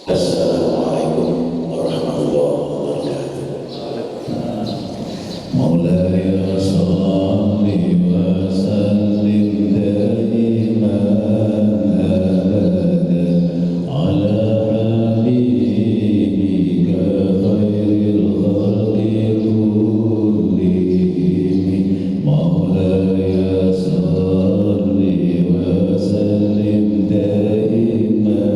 Assalamualaikum warahmatullahi wabarakatuh. Maulaya salli wa sallim daiman abada ala habibika khairil khalqi kullihim. Maulaya salli wa sallim daiman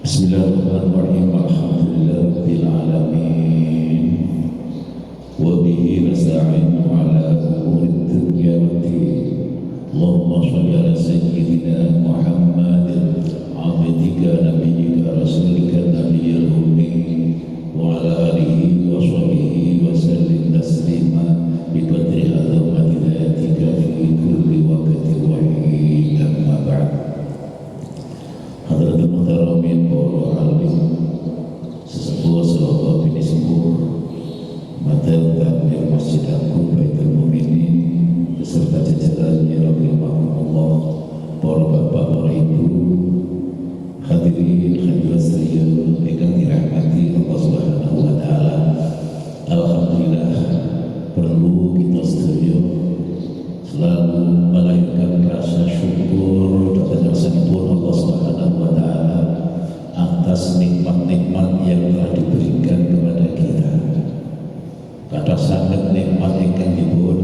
Bismillahirrahmanirrahim. Alhamdulillahirabbil alamin. Wa bihi nasta'inu ala umurid dunya waddin. Allahumma shalli ala sayyidina Muhammadin abdika nabiyyika rasulika nabiyyil ummi wa ala alihi wa sahbihi wa sallim taslima bi qadri azamati dhatika fi kulli waqtin wa hin. Amma ba'd. Hadratul muhtaramin para alim sesepuh sahabat bini sepuh Matel Takmir Masjid Agung Baitul Mukminin beserta jajarannya rahimahumullah, para bapak, para ibu, hadirin hadirat sekalian ingkang dirahmati Allah Subhanahu wa taala. Alhamdulillah, perlu kita sedaya selalu melahirkan rasa syukur dan rasa syukur Allah Subhanahu wa taala atas nikmat-nikmat yang telah diberikan kepada kita. Kata sangat nikmat ingkang dipun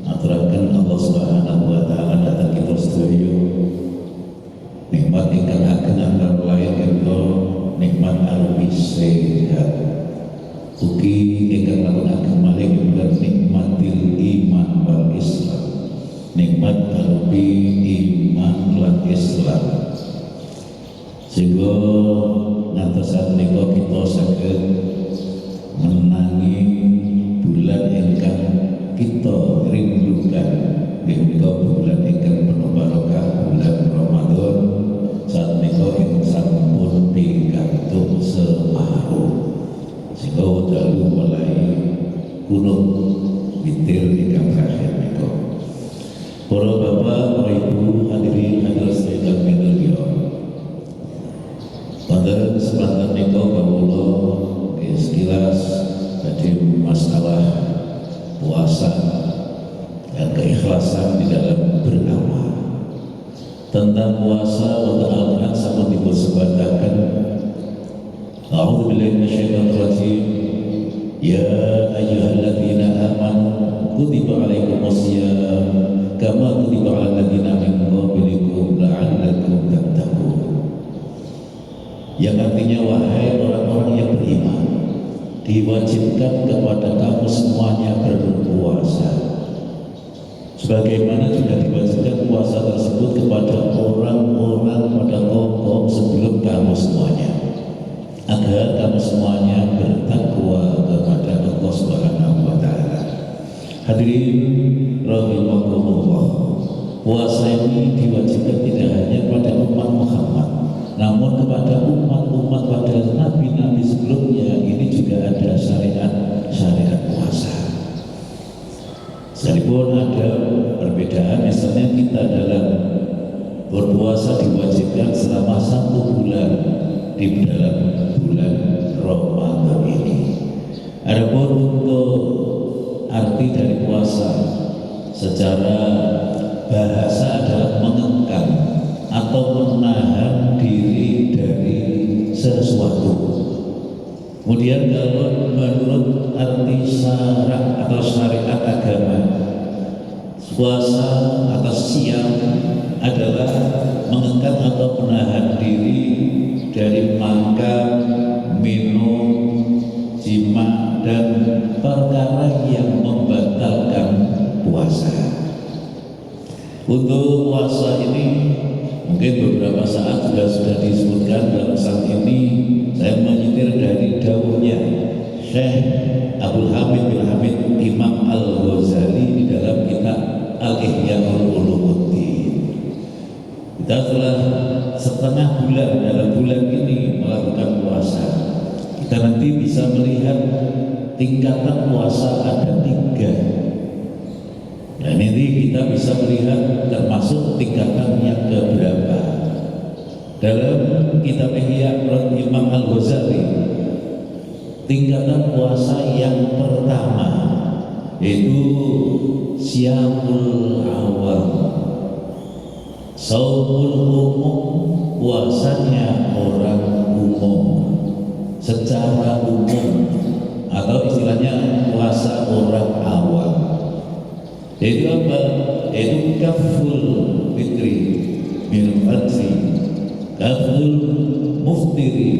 aturaken Allah Subhanahu wa taala dhateng kita sedaya. Nikmat ingkang ageng antara lain kita nikmat arupi sehat. Ugi ingkang langkung ageng malih nikmatil iman wal Islam. Nikmat arupi iman lan Islam. Sehingga ngantosan menika kita saged menangi bulan ingkang kita rindukan, menika bulan ingkang penuh barokah, bulan Ramadan. Saat menika ing sampun pikantuk separuh, sehingga dalu mulai kunut witir ingkang terakhir menika. Para bapak, para ibu, hadirin hadirat sekalian minulya. Pada kesempatan menika kawula sekilas tadi masalah puasa dan keikhlasan di dalam beramal. Tentang puasa wonten Al-Qur'an sampun dipun sebataken. A'udzubillahi minasyaitonir rajim. Ya ayyuhalladzina amanu kutiba 'alaikumusiyam kama kutiba 'alal ladzina min qablikum la'allakum tattaqun. Yang artinya, wahai orang-orang yang beriman, diwajibkan kepada kamu semuanya berpuasa sebagaimana sudah diwajibkan puasa tersebut kepada orang-orang pada kaum sebelum kamu semuanya, agar kamu semuanya bertakwa kepada Allah Subhanahu wa taala. Hadirin rahimakumullah, puasa ini diwajibkan tidak hanya kepada umat Muhammad, namun kepada umat-umat pada nabi-nabi sebelumnya ini juga ada syariat puasa. Sekalipun ada perbedaan, misalnya kita dalam berpuasa diwajibkan selama 1 bulan di dalam bulan Ramadan ini. Adapun untuk arti dari puasa secara bahasa adalah mengekang atau menahan diri dari sesuatu. Kemudian kalau menurut arti syarak atau syariat agama, puasa atau siam adalah mengekang atau menahan diri dari makan, minum, jima, dan perkara yang membatalkan puasa. Untuk puasa ini mungkin beberapa saat sudah disebutkan. Dalam saat ini saya menyitir dari dawuhnya Syekh Abdul Hamid bin Hamid Imam Al-Ghazali di dalam kitab Al-Ihya'ul Ulumuddin. Kita telah setengah bulan dalam bulan ini melakukan puasa. Kita nanti bisa melihat tingkatan puasa ada 3. Dan ini kita bisa melihat termasuk tingkatan yang keberapa. Dalam kitab Ihya Imam Al-Ghazali, tingkatan puasa yang pertama yaitu Syamul Awal, Saumul Umum, puasanya orang umum, secara umum, atau istilahnya puasa orang awam. Yaitu apa? Yaitu kaful fitri min fadri, kaful muftiri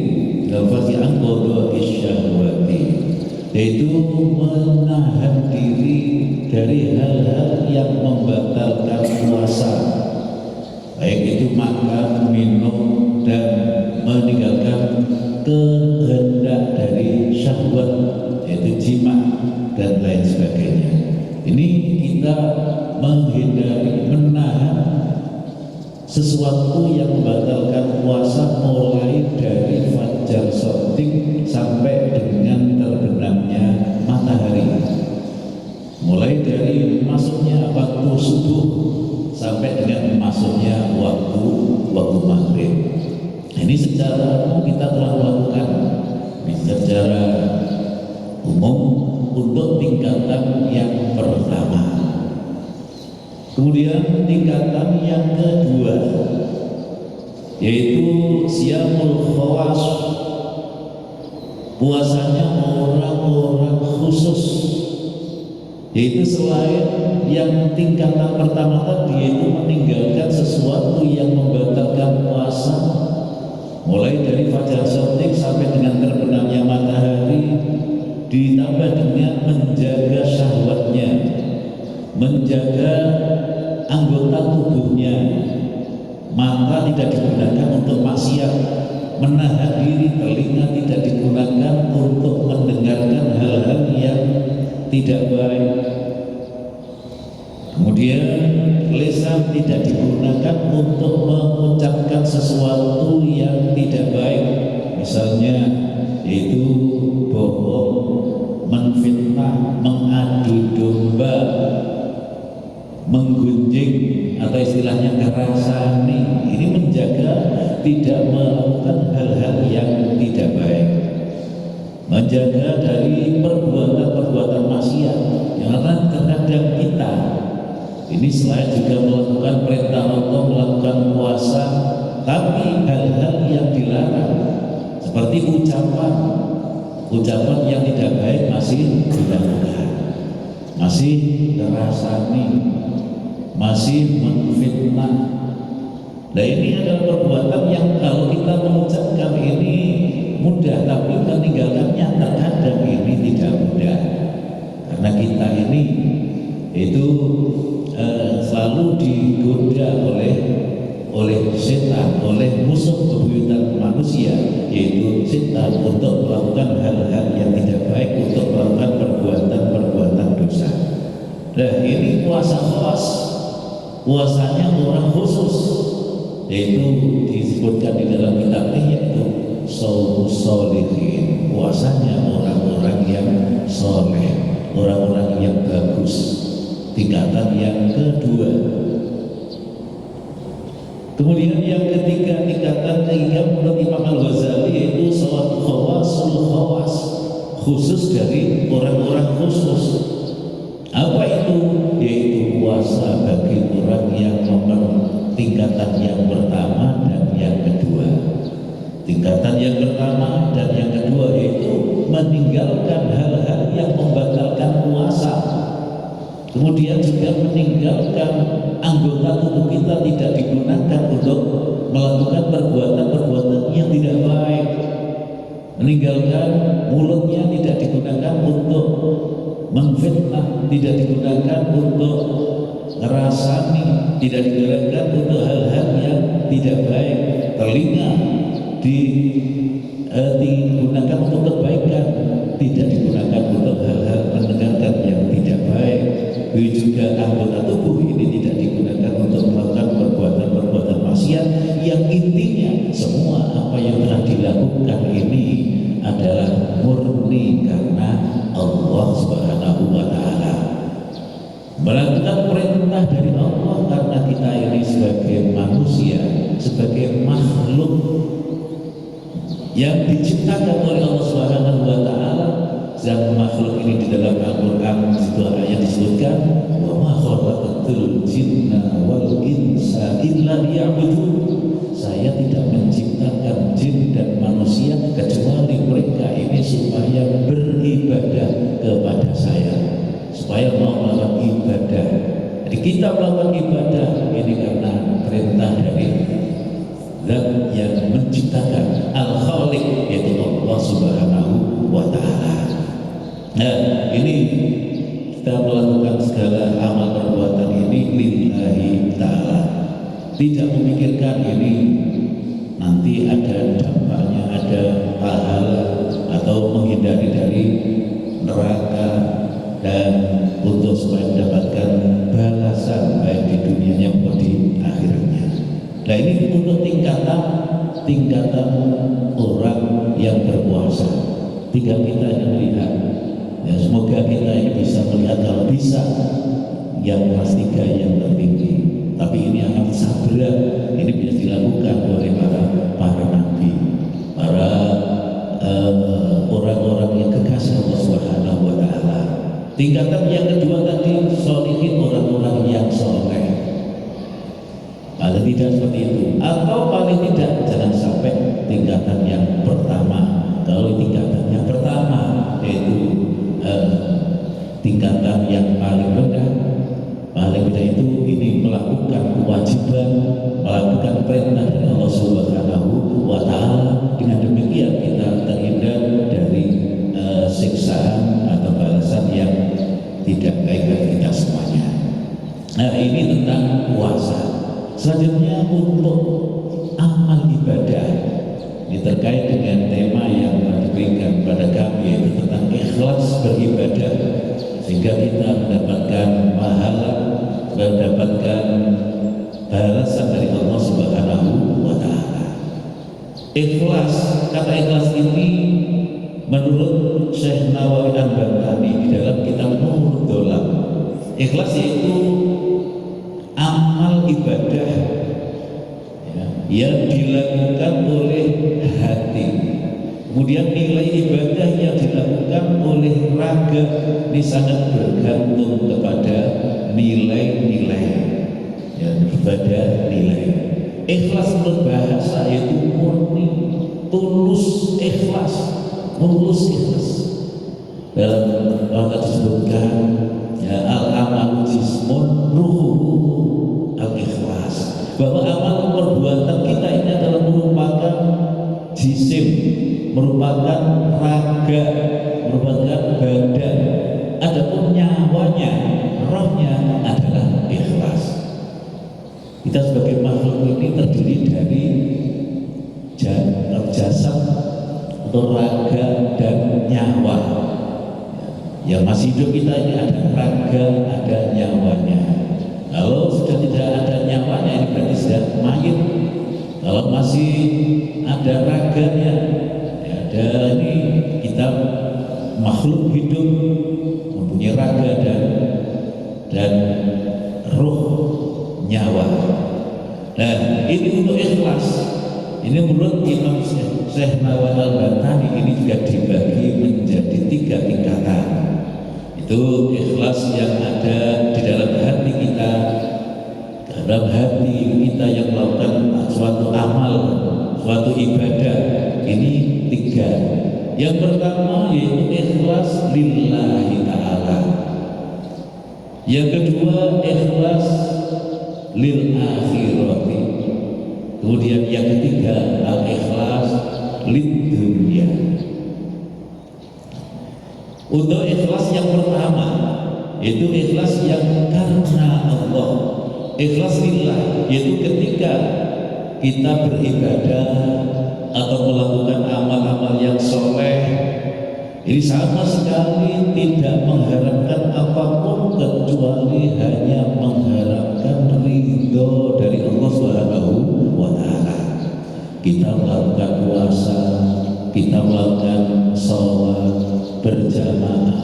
lafati angkodo isyahwati, yaitu menahan diri dari hal-hal yang membatalkan puasa, baik itu makan, minum, dan meninggalkan kehendak dari syahwat, yaitu jima dan lain sebagainya. Ini kita menghindari, menahan sesuatu yang membatalkan puasa, mulai dari fajar shadiq sampai dengan terbenamnya matahari, mulai dari masuknya waktu subuh sampai dengan masuknya waktu maghrib. Ini secara umum kita telah melakukan, secara umum untuk tingkatan yang pertama. Kemudian tingkatan yang kedua yaitu Syamul Khawas, puasanya orang-orang khusus, yaitu selain yang tingkatan pertama tadi, yaitu meninggalkan sesuatu yang membatalkan puasa, mulai dari fajar shadiq sampai dengan terbenamnya matahari, ditambah dengan menjaga syahwatnya, menjaga anggota tubuhnya. Mata tidak digunakan untuk maksiat, menahan diri telinga tidak digunakan untuk mendengarkan hal-hal yang tidak baik. Kemudian lisan tidak digunakan untuk mengucapkan sesuatu yang tidak baik, misalnya yaitu bohong, menfitnah, mengadu domba, menggunjing, atau istilahnya ngerasani. Ini menjaga tidak melakukan hal-hal yang tidak baik, menjaga dari perbuatan-perbuatan maksiat. Karena terkadang kita ini selain juga melakukan perintah Allah, melakukan puasa, tapi hal-hal yang dilarang seperti ucapan yang tidak baik masih dilakukan, masih ngerasani, masih menfitnah. Nah, ini adalah perbuatan yang kalau kita mengucapkan ini mudah, tapi meninggalkannya terkadang ini tidak mudah, karena kita ini itu selalu digoda oleh setan, oleh musuh bebuyutan manusia, yaitu setan, untuk melakukan hal-hal yang tidak baik, untuk melakukan perbuatan-perbuatan dosa. Nah, ini puasa khas, puasanya orang khusus, yaitu disebutkan di dalam kitab ini, yaitu Shaumus Sholihin, puasanya orang-orang yang soleh, orang-orang yang bagus, tingkatan yang kedua. Kemudian yang ketiga, tingkatan ketiga menurut Imam Al-Ghazali yaitu salat khawasul khawas, khusus dari orang-orang khusus. Apa itu? Yaitu puasa bagi orang yang tingkatan yang pertama dan yang kedua. Tingkatan yang pertama dan yang kedua yaitu meninggalkan hal-hal yang membatalkan puasa. Kemudian juga meninggalkan anggota tubuh kita tidak digunakan untuk melakukan perbuatan-perbuatan yang tidak baik. Meninggalkan mulutnya tidak digunakan untuk memfitnah, tidak digunakan untuk ngerasani, tidak digunakan untuk hal-hal yang tidak baik. Telinga digunakan untuk kebaikan, tidak digunakan untuk hal-hal mendengarkan yang tidak baik. Juga anggota tubuh ini tidak digunakan untuk melakukan perbuatan-perbuatan maksiat yang intinya semua apa yang telah dilakukan ini adalah murni karena Allah Subhanahu wa Ta'ala, melakukan perintah dari Allah karena kita ini sebagai manusia, sebagai makhluk yang diciptakan oleh Allah Subhanahu wa Ta'ala. Dan makhluk ini di dalam Al-Quran itu ayat disebutkan wa ma khalaqatul jinna wal insa illa liya'budun. Saya tidak menciptakan jin dan manusia kecuali mereka ini supaya beribadah kepada saya, supaya mau melakukan ibadah. Jadi kita melakukan ibadah ini karena perintah dari Zat yang menciptakan, Al-Khaliq, yaitu Allah Subhanahu wa Ta'ala. Nah, ini kita melakukan segala amal perbuatan ini lillahi ta'ala, tidak memikirkan ini nanti ada dampaknya, ada pahala atau menghindari dari neraka dan untuk supaya mendapatkan balasan baik di dunianya maupun di akhiratnya. Nah, ini untuk tingkatan orang yang berpuasa. Tinggal kita yang melihat. Ya, semoga kita ini bisa melihat, kalau bisa yang kelas 3 yang tertinggi. Tapi ini akan sabar, ini bisa dilakukan oleh para nabi, para orang-orang yang kekasih Allah Subhanahu wa Ta'ala. Tingkatan yang kedua tadi sholihin, orang-orang yang soleh. Paling tidak seperti itu, atau paling tidak jangan sampai tingkatan yang pertama. Kalau tingkatan yang pertama yaitu tingkatan yang paling rendah itu ini melakukan kewajiban, melakukan perintah dari Allah Subhanahu wa Ta'ala. Dengan demikian kita terhindar dari siksaan atau balasan yang tidak baik bagi kita semuanya. Nah, ini tentang puasa. Selanjutnya untuk amal ibadah, ini terkait dengan tema yang diberikan pada kami, yaitu tentang ikhlas beribadah, sehingga kita mendapatkan pahala, mendapatkan balasan dari Allah Subhanahu wa Ta'ala. Ikhlas, kata ikhlas ini menurut Syekh Nawawi Al-Bantani di dalam kitab Nurul Dolam, ikhlas yaitu amal ibadah yang dilakukan oleh hati, kemudian nilai ibadah yang dilakukan oleh raga ini sangat bergantung kepada nilai-nilai yang ibadah nilai. Ikhlas menurut bahasa yaitu murni, tulus ikhlas, mulus ikhlas. Dalam Allah disebutkan ya, al-amalu jismun ruhu al-ikhlas, bahwa amal perbuatan kita ini adalah merupakan jisim, merupakan raga, merupakan badan. Adapun nyawanya, rohnya adalah ikhlas. Kita sebagai makhluk ini terdiri dari jasad atau raga dan nyawa. Yang masih hidup kita ini ada raga, ada nyawanya. Kalau sudah tidak ada nyawanya, ini berarti sudah mayit. Kalau masih ada raganya, ya ada ini kita makhluk hidup mempunyai raga dan nyawa. Nah, ini untuk ikhlas. Ini menurut Imam Syekh Nawawi Al-Bantani ini juga dibagi menjadi 3 tingkatan. Itu ikhlas yang ada di dalam hati kita, dalam hati kita yang melakukan suatu amal, suatu ibadah. Ini 3. Yang pertama yaitu ikhlas lillahi ta'ala. Yang kedua ikhlas lil akhirati. Kemudian yang ketiga al-ikhlas lid dunya. Untuk ikhlas yang pertama itu ikhlas yang karena Allah, ikhlas lillah, yaitu ketika kita beribadah atau melakukan amal-amal yang soleh, ini sama sekali tidak mengharapkan apapun kecuali hanya mengharapkan ridho dari Allah Subhanahu wa Ta'ala. Kita melakukan puasa, kita melakukan sholat berjamaah,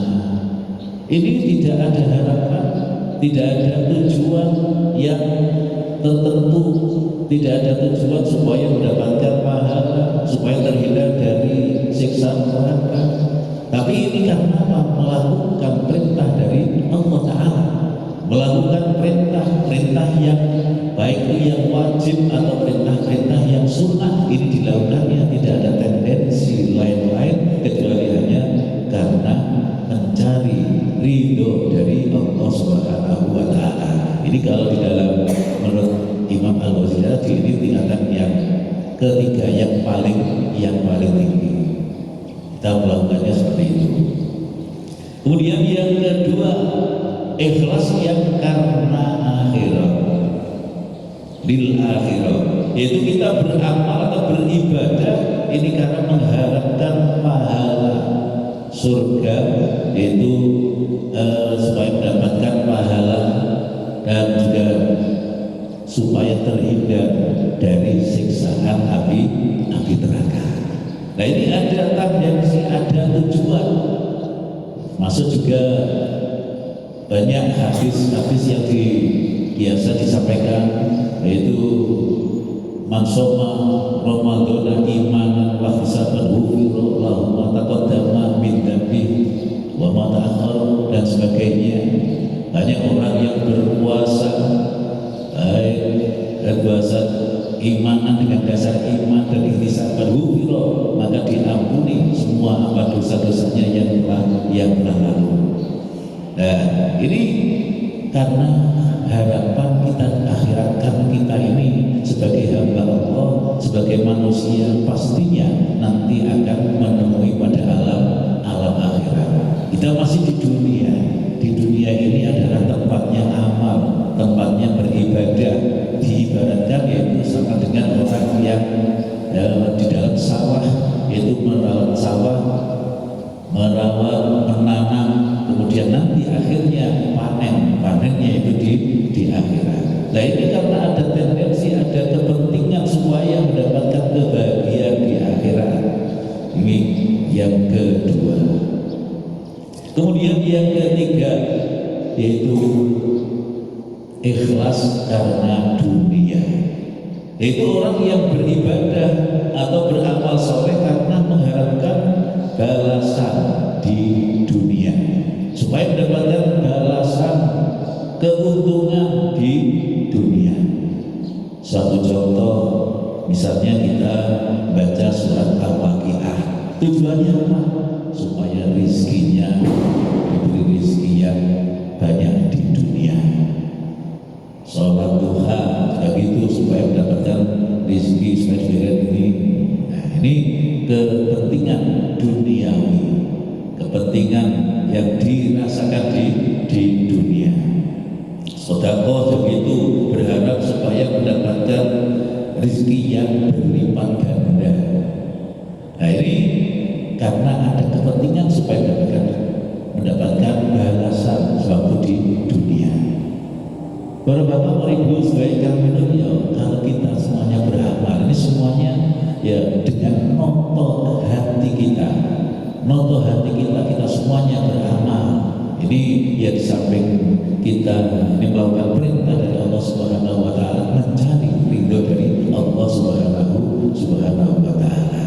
ini tidak ada harapan, tidak ada tujuan yang tertentu, tidak ada tujuan supaya mendapatkan pahala, supaya terhindar dari siksa neraka. Tapi ini karena apa? Melakukan perintah dari Allah Ta'ala, melakukan perintah yang baik itu yang wajib atau perintah yang sunnah. Ini dilakukannya tidak ada tendensi lain-lain kecuali hanya karena mencari ridho dari Allah Subhanahu wa Ta'ala. Ini kalau di dalam menurut Imam Al-Ghazali ini tingkatan yang ketiga, yang paling tinggi. Kita melakukannya seperti itu. Kemudian yang kedua, ikhlas yang karena akhirat, lil akhirat, yaitu kita beramal atau beribadah ini karena mengharapkan pahala surga, yaitu supaya mendapatkan pahala dan juga supaya terhindar dari siksaan api neraka. Nah, ini ada tendensi, ada tujuan. Masuk juga banyak hadis-hadis yang biasa disampaikan, yaitu man shoma Ramadan imanan wa ihtisaban ghufira lahu ma taqaddama min dhanbi wa ma ta'akhkhara dan sebagainya. Banyak orang yang berpuasa berpuasa imanan dengan dasar iman dan ihtisaban ghufira, maka diampuni semua apa dosa-dosanya yang telah lalu. Nah, ini karena harapan kita akhirat, karena kita ini sebagai hamba Allah, sebagai manusia pastinya nanti akan menemui pada alam akhirat. Kita masih di dunia. Di dunia ini adalah tempatnya amal, tempatnya beribadah. Diibaratkan yaitu sama dengan orang yang di dalam sawah, yaitu merawat sawah, merawat, menanam, kemudian nanti akhirnya panennya itu di akhirat. Nah, ini karena ada tendensi, ada kepentingan supaya mendapatkan kebahagiaan di akhirat. Ini yang kedua. Kemudian yang ketiga yaitu ikhlas karena dunia, yaitu orang yang beribadah atau beramal soleh karena mengharapkan balasan di dunia, supaya mendapatkan balasan keuntungan di dunia. Suatu contoh, misalnya kita baca surat Al-Waqiah, tujuannya apa? Supaya rizkinya diberi rizki yang banyak di dunia. Sholat duha begitu supaya mendapatkan rizki supaya ini. Nah, ini kepentingan duniawi, kepentingan yang dirasakan di dunia. Sedekah begitu berharap supaya mendapatkan rizki yang berlipat ganda. Nah, ini karena ada kepentingan supaya mendapatkan balasan suatu di dunia. Bapak-bapak, ibu sebagai kami ya, kalau kita semuanya beramal, ini semuanya ya dengan noto hati kita, kita semuanya beramal. Ini ya di samping kita ini melakukan perintah dari Allah Allah Subhanahu wa taala, mencari ridho dari Allah Subhanahu wa taala.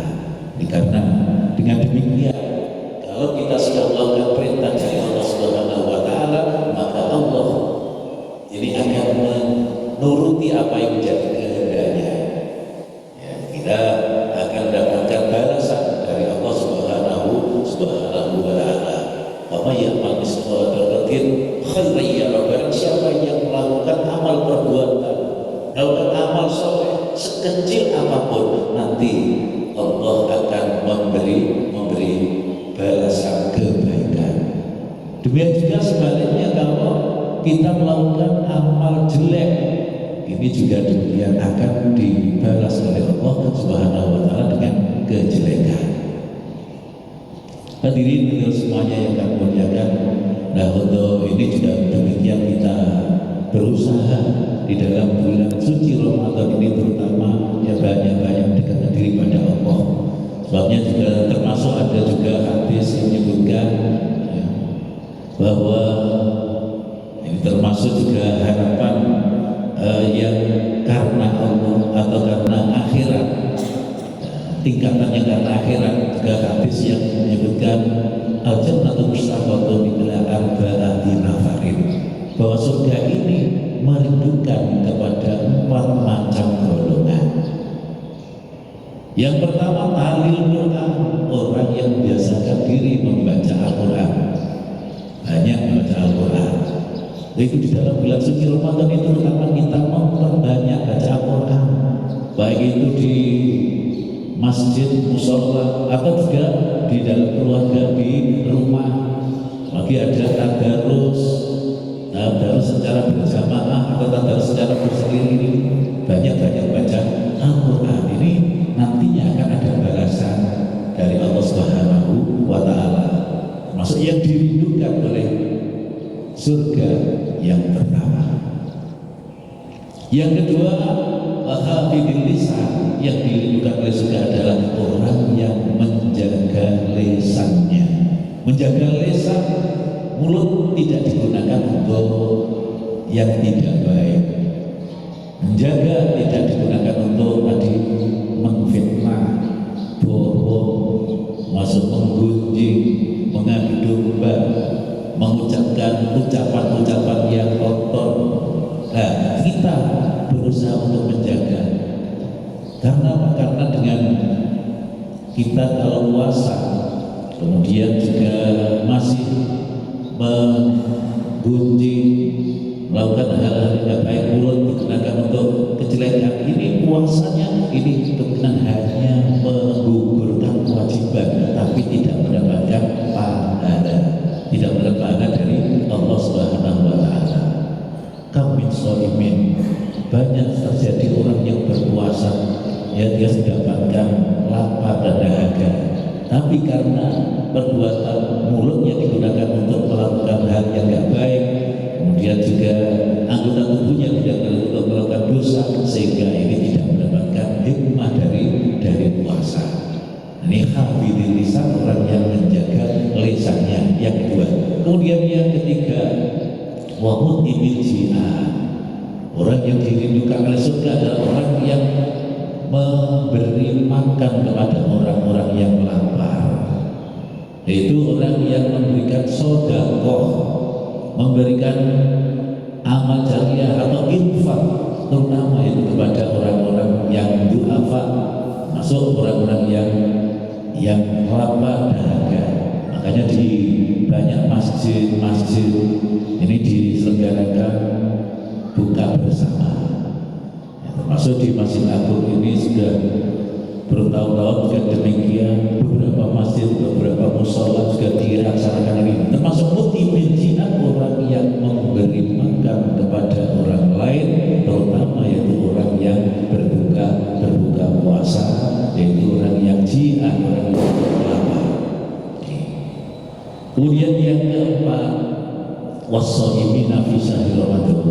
Karena dengan demikian, kalau kita sudah melakukan perintah dari Allah Subhanahu wa taala, maka Allah ini akan menuruti apa yang menjadi kehendaknya. Ya, kita akan mendapatkan balasan dari Allah Subhanahu wa taala. Wa may ya'mal mithqala dzarratin khairan yarah. Barang siapa yang melakukan amal perbuatan, melakukan amal soleh sekecil apapun, nanti Allah akan memberi balasan kebaikan. Demikian juga sebaliknya, kalau kita melakukan amal jelek, ini juga demikian akan dibalas oleh Allah Subhanahu wa taala dengan kejelekan. Hadirin semuanya yang kami muliakan, nah untuk ini juga demikian kita berusaha di dalam bulan suci Ramadan ini, terutama ya banyak-banyak mendekatkan diri pada Allah. Sebabnya juga termasuk ada juga hadis yang menyebutkan ya, bahwa ini termasuk juga harapan yang karena Allah atau karena akhirat, tingkatannya karena akhirat. Juga hadis yang menyebutkan al-jannatu mustaqatun ila arba'ati nafarin, bahwa surga ini merindukan kepada 4 macam golongan. Yang pertama, talil Quran, orang yang biasakan diri membaca Al-Quran, banyak membaca Al-Quran. Itu di dalam bulan suci Ramadan itu terutama kita memperbanyak baca Al-Quran, baik itu di masjid, musola, atau juga di dalam keluarga, di rumah. Lagi ada tadarus secara berjamaah atau tadarus secara bersendiri. Banyak-banyak baca Al-Quran. Ini nantinya akan ada balasan dari Allah Subhanahu wa taala, termasuk yang dirindukan oleh surga yang pertama. Yang kedua, hafidil lisan, yang dirindukan oleh surga adalah orang yang menjaga lisannya. Menjaga lisan, mulut tidak digunakan untuk yang tidak baik. Menjaga tidak digunakan untuk tadi memfitnah, bohong, masuk menggunjing, mengadu domba, mengucapkan ucapan-ucapan yang kotor. Nah, kita berusaha untuk menjaga. Karena dengan kita kalau puasa, kemudian juga masih menggunjing, melakukan hal-hal yang baik, mulut digunakan untuk kejelekan, ini puasanya ini benar hanya menggugurkan kewajiban, tapi tidak mendapatkan pahala, tidak mendapat pahala dari Allah Subhanahu wa taala. Kami sholimin, banyak terjadi orang yang berpuasa, ya dia mendapatkan lapar dan dahaga, tapi karena perbuatan mulutnya digunakan untuk melakukan hal yang tidak baik, kemudian juga anggota tubuhnya tidak untuk melakukan dosa, sehingga ini tidak mendapatkan hikmah dari puasa. Ini hafidil lisan, orang yang menjaga lisannya. Yang kedua. Kemudian yang ketiga, wa mutimil jihad, orang yang dirindukan oleh surga adalah orang yang memberi makan kepada orang-orang yang lapar, yaitu orang yang memberikan sedekah, memberikan amal jariah atau infak, terutama itu kepada orang-orang yang du'afa, masuk orang-orang yang lapar dahaga. Makanya di banyak masjid ini diselenggarakan buka bersama, ya, termasuk di Masjid Agung ini sudah bertahun-tahun juga demikian. Beberapa masjid, beberapa musola juga dilaksanakan ini, termasuk mutimil jihad, orang yang memberi makan kepada orang lain, terutama yaitu orang yang berbuka puasa, yaitu orang yang jihad, orang yang berlapar. Kemudian yang keempat, was-shaimina fi syahri Ramadan,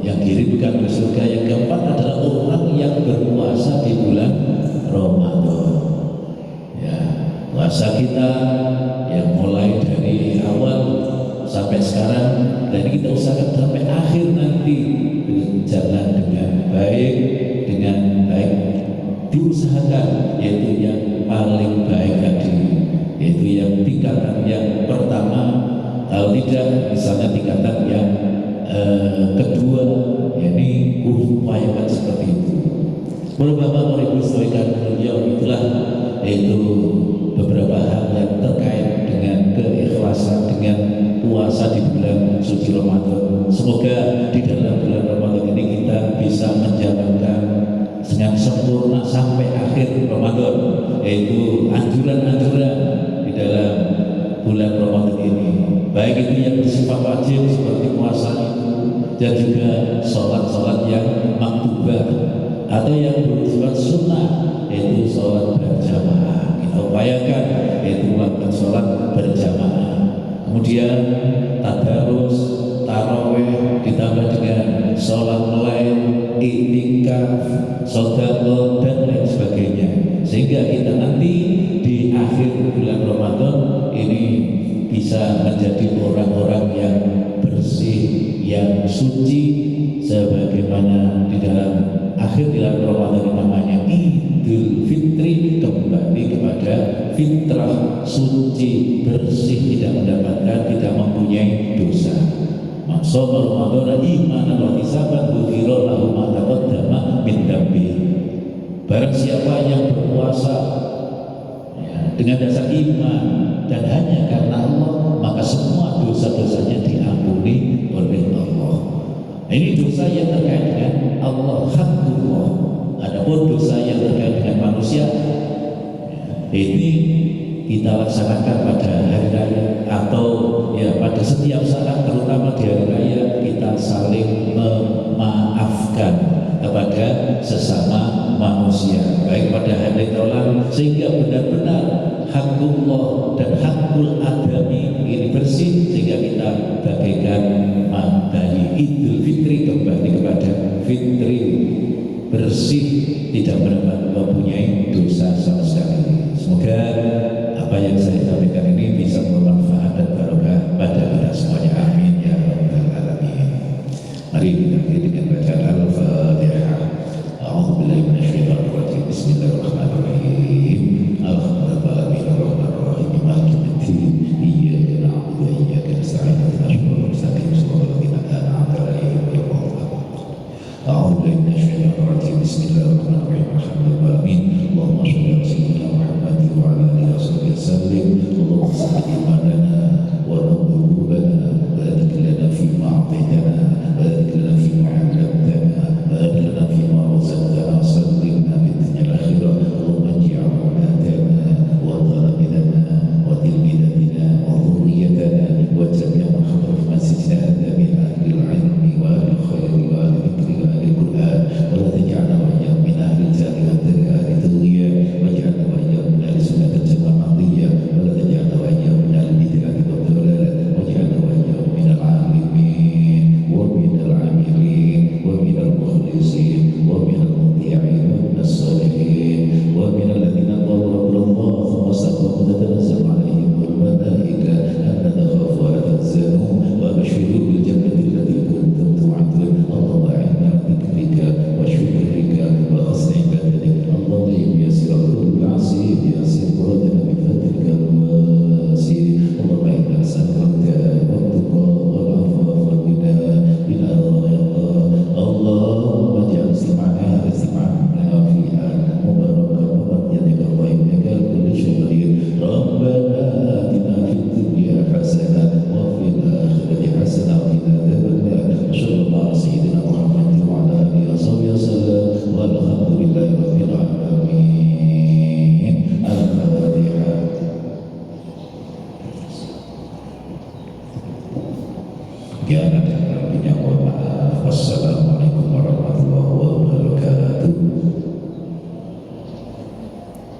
yang dirindukan oleh surga. Yang keempat adalah orang yang berpuasa di bulan Ramadan. Ya, puasa kita yang mulai dari awal sampai sekarang, dan kita usahakan sampai akhir nanti, kedua, yakni upayakan seperti itu. Bapak-bapak Ibu saudara beliau itulah yaitu beberapa hal yang terkait dengan keikhlasan dengan puasa di bulan suci Ramadan. Semoga di dalam bulan Ramadan ini kita bisa menjalankan dengan sempurna sampai akhir Ramadan, yaitu anjuran-anjuran di dalam bulan Ramadan ini, baik itu yang bersifat wajib seperti puasa itu, dan juga sholat-sholat yang maktubah atau yang bersifat sunnah, yaitu sholat berjamaah. Kita upayakan yaitu melakukan sholat berjamaah. Kemudian tadarus, taraweh ditambah dengan sholat lain, iktikaf, sedekah dan lain sebagainya, sehingga kita nanti di akhir bulan Ramadan ini bisa menjadi orang-orang yang bersih, yang suci, sebagaimana di dalam akhir bulan Ramadan namanya Idul Fitri, kembali kepada fitrah suci, bersih, tidak mendapatkan, tidak mempunyai dosa. Maksud Ramadan imanan wa hisaban ghufira lahu ma taqaddama min dambi. Barang siapa yang berpuasa ya, dengan dasar iman dan hanya karena Allah, maka semua dosa-dosanya diampuni oleh Allah. Ini dosa yang terkait dengan Allah, haqqullah. Adapun dosa yang terkait dengan manusia, ini kita laksanakan pada hari raya atau ya pada setiap saat, terutama di hari raya kita saling memaafkan kepada sesama manusia, baik pada hari raya, sehingga benar-benar haqqullah dan haqqul adami ini bersih, sehingga kita bagaikan dari Idul Fitri kembali kepada fitri bersih, tidak mempunyai dosa sama sekali. Semoga apa yang saya sampaikan ini bisa bermanfaat dan barokah pada kita semuanya. Amin ya rabbal alamin. Mari kita akhiri dengan bacaan Al-Fatihah. A'udzubillahi minasyaitonir rajim. Bismillahirrahmanirrahim. Alhamdulillahi rabbil alamin. Maliki yaumiddin. Iyyaka na'budu wa iyyaka nasta'in. Ihdinas siratal mustaqim. An'amta 'alaihim ghairil maghdubi 'alaihim. A'udzubillahi minasyaitonir rajim. Bismillahirrahmanirrahim. Alhamdulillahi Allahumma shalli 'ala sayyidina Muhammad wa 'ala alihi wa sallim. Allahumma salli imanana wa rabbana wa adkhilna fi ma'atana wa adkhilna fi ma'alamtana wa adkhilna fi ma razaqtana sallimna bid dunya al-akhirah. Allahumma ij'al awladana wa talabana wa tilmidatina wa dhurriyyatana wa jami'a khawf masjidina min ahli al-'ilmi wa al-khairi wa al-dhikri wa al-Qur'an wa la taj'alna wa iyyakum min ahli al-jahli wa al-dughyan waj'alna wa iyyakum min ahli sunnah al-jama'iyah wa la taj'alna wa iyyakum min ahli bid'ah wa dhalalah waj'alna wa iyyakum min al-'alimin wa min al-'amilin wa min al-mukhlisin wa min al-muti'in wa min as-salihin wa min alladhina qalu rabbana wastaqamu tatanazzalu 'alaihim al-malaikah alla takhafu wa la tahzanu wa abshiru bil jannati allati kuntum tu'adun. Allahumma a'inna 'ala dhikrika wa syukrika wa husni ibadatik. Allahumma yassir kullu 'asir yassir muradana bi fadlika al-wasir. Allahumma inna nas'aluka al-tuqa wal 'afwa wal ghina bil Allah. Allahumma ij'al istima'ana istima'an nafi'an mubarakan wa yadika wa innaka kullu syai'in qadir. Rabbana atina fid dunya hasanah wa fil akhirati hasanah wa qina adzabannar. Sallallahu sayyidina Muhammad wa ala alihi wasallam walhamdulillahi rabbil alamin. Al-Fatihah. Ya Rabbi, ya Allah, wassalamu